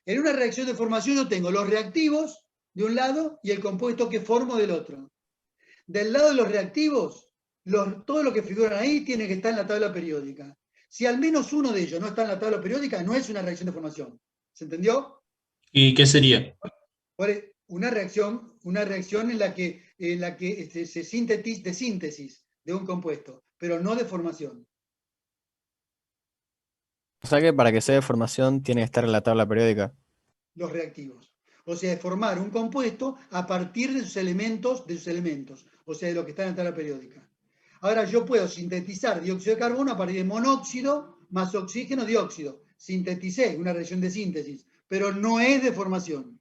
En una reacción de formación yo tengo los reactivos de un lado y el compuesto que formo del otro. Del lado de los reactivos, todo lo que figuran ahí tiene que estar en la tabla periódica. Si al menos uno de ellos no está en la tabla periódica, no es una reacción de formación. ¿Se entendió? ¿Y qué sería? Una reacción en la que se sintetiza de síntesis de un compuesto, pero no de formación. O sea que para que sea de formación tiene que estar en la tabla periódica. Los reactivos. O sea, de formar un compuesto a partir de sus elementos, o sea, de lo que está en la tabla periódica. Ahora yo puedo sintetizar dióxido de carbono a partir de monóxido más oxígeno, dióxido. Sinteticé una reacción de síntesis, pero no es de formación.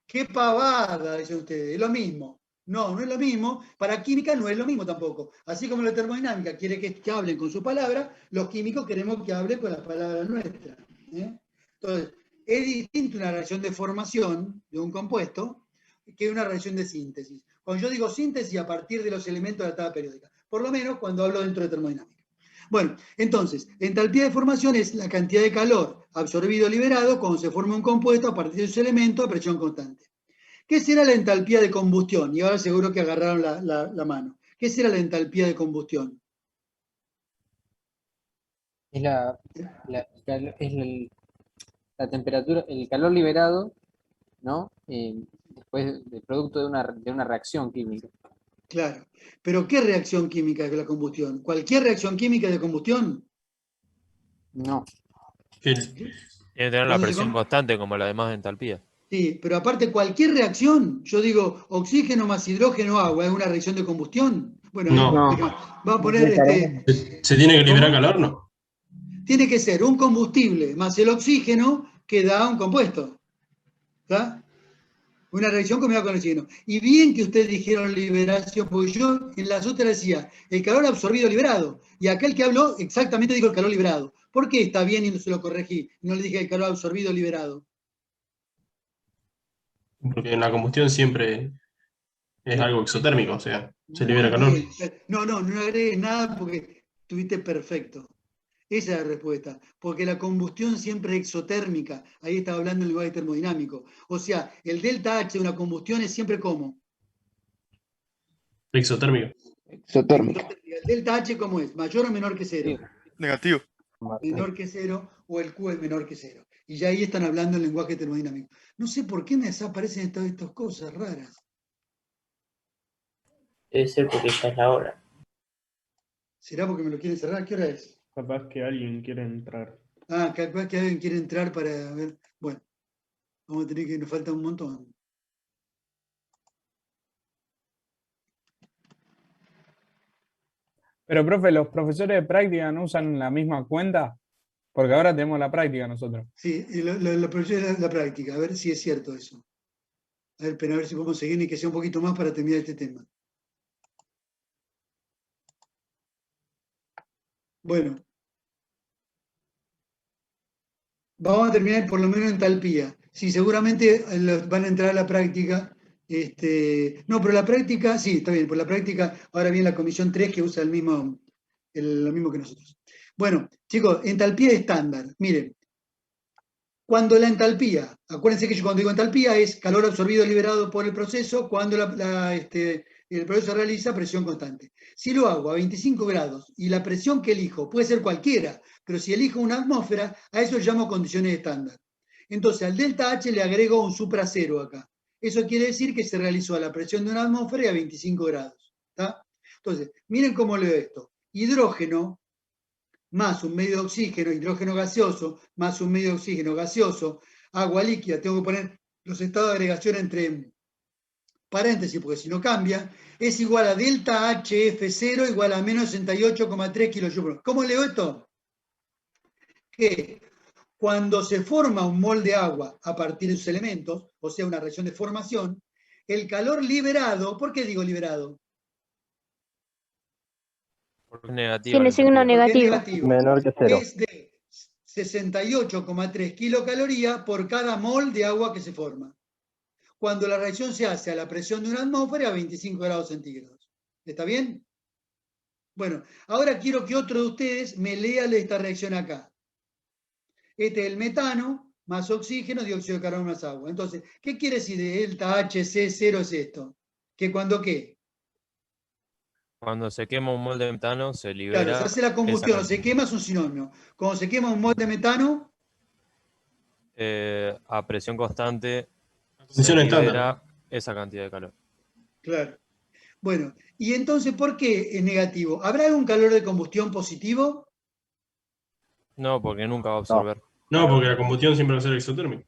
¡Qué pavada! Dicen ustedes, es lo mismo. No, no es lo mismo. Para química no es lo mismo tampoco. Así como la termodinámica quiere que hablen con su palabra, los químicos queremos que hablen con las palabras nuestras. Entonces, es distinto una reacción de formación de un compuesto que una reacción de síntesis. Cuando yo digo síntesis, a partir de los elementos de la tabla periódica. Por lo menos cuando hablo dentro de termodinámica. Bueno, entonces, entalpía de formación es la cantidad de calor absorbido o liberado cuando se forma un compuesto a partir de sus elementos a presión constante. ¿Qué será la entalpía de combustión? Y ahora seguro que agarraron la mano. ¿Qué será la entalpía de combustión? Es la temperatura, el calor liberado, ¿no? Después del producto de una reacción química. Claro. ¿Pero qué reacción química es la combustión? ¿Cualquier reacción química de combustión? No. Tiene que tener la presión constante como la demás entalpía. Sí, pero aparte cualquier reacción, yo digo oxígeno más hidrógeno agua, ¿es una reacción de combustión? Bueno, No. va a poner ¿Se tiene que liberar calor? No. Tiene que ser un combustible más el oxígeno que da un compuesto. ¿Está? Una reacción combinada con el oxígeno. Y bien que ustedes dijeron liberación, porque yo en las otras decía el calor absorbido liberado. Y aquel que habló exactamente dijo el calor liberado. ¿Por qué está bien y no se lo corregí? No le dije el calor absorbido liberado. Porque en la combustión siempre es algo exotérmico, o sea, se libera Muy calor. bien. No agregues nada porque estuviste perfecto. Esa es la respuesta, porque la combustión siempre es exotérmica. Ahí estaba hablando en lenguaje termodinámico. O sea, el delta H de una combustión es siempre ¿cómo? Exotérmico. Exotérmica. ¿El delta H cómo es? ¿Mayor o menor que cero? Negativo. Menor que cero o el Q es menor que cero. Y ya ahí están hablando en lenguaje termodinámico. No sé por qué me desaparecen todas estas cosas raras. Debe ser porque esta es la hora. ¿Será porque me lo quieren cerrar? ¿Qué hora es? Capaz que alguien quiere entrar. Ah, capaz que alguien quiere entrar para ver. Bueno, vamos a tener que, nos falta un montón. Pero, profe, ¿los profesores de práctica no usan la misma cuenta Porque ahora tenemos la práctica nosotros. Sí, y lo proyecto es la práctica, a ver si es cierto eso. A ver, pero a ver si podemos seguir y que sea un poquito más para terminar este tema. Bueno. Vamos a terminar por lo menos entalpía. Sí, seguramente van a entrar a la práctica. No, pero la práctica, sí, está bien, por la práctica, ahora viene la comisión 3 que usa lo mismo que nosotros. Bueno, chicos, entalpía estándar. Miren, cuando la entalpía, acuérdense que yo cuando digo entalpía es calor absorbido liberado por el proceso cuando el proceso realiza presión constante. Si lo hago a 25 grados y la presión que elijo puede ser cualquiera, pero si elijo una atmósfera, a eso llamo condiciones estándar. Entonces al delta H le agrego un supracero acá. Eso quiere decir que se realizó a la presión de una atmósfera y a 25 grados. ¿Tá? Entonces, miren cómo leo esto. Hidrógeno más un medio de oxígeno, hidrógeno gaseoso, más un medio de oxígeno gaseoso, agua líquida, tengo que poner los estados de agregación entre paréntesis, porque si no cambia, es igual a delta HF0 igual a menos 68,3 kilojoules. ¿Cómo leo esto? Que cuando se forma un mol de agua a partir de sus elementos, o sea, una reacción de formación, el calor liberado, ¿por qué digo liberado? Porque es negativo. Tiene la signo entropía. negativo. Menor que cero. Es de 68,3 kilocalorías por cada mol de agua que se forma. Cuando la reacción se hace a la presión de una atmósfera a 25 grados centígrados. ¿Está bien? Bueno, ahora quiero que otro de ustedes me lea esta reacción acá. Este es el metano más oxígeno, dióxido de carbono más agua. Entonces, ¿qué quiere decir de delta HC0 es esto? ¿Que cuando qué? Cuando se quema un mol de metano, se Claro, libera. se hace la combustión, esa se quema es un sinónimo. Cuando se quema un mol de metano, a presión constante se Condición estándar. libera esa cantidad de calor. claro. Bueno, y entonces, ¿por qué es negativo? ¿Habrá algún calor de combustión positivo? No, porque nunca va a absorber. No, porque la combustión siempre va a ser exotérmica.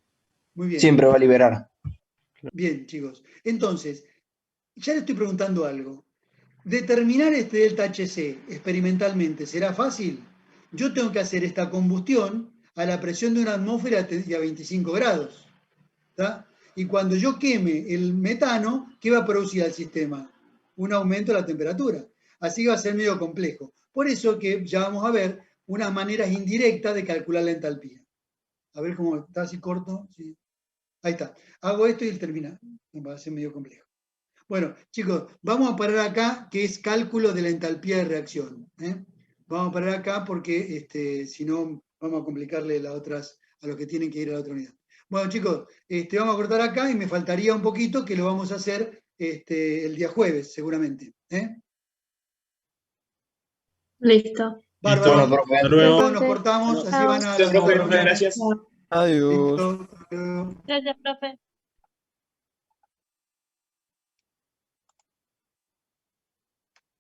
Muy bien. Siempre va a liberar. Bien, chicos. Entonces, ya le estoy preguntando algo. Determinar este delta HC experimentalmente, ¿será fácil? Yo tengo que hacer esta combustión a la presión de una atmósfera y a 25 grados. ¿Tá? Y cuando yo queme el metano, ¿qué va a producir al sistema? Un aumento de la temperatura. Así que va a ser medio complejo. Por eso que ya vamos a ver unas maneras indirectas de calcular la entalpía. A ver cómo está así corto. Sí. Ahí está. Hago esto y termina. Va a ser medio complejo. Bueno, chicos, vamos a parar acá, que es cálculo de la entalpía de reacción. Vamos a parar acá porque si no vamos a complicarle las otras a los que tienen que ir a la otra unidad. Bueno, chicos, vamos a cortar acá y me faltaría un poquito que lo vamos a hacer el día jueves, seguramente. Listo. Bárbaro. Bueno, profe. Hasta luego. Entonces, nos cortamos, así van a Chao. la Gracias. Listo, hasta luego. Adiós. Gracias, profe.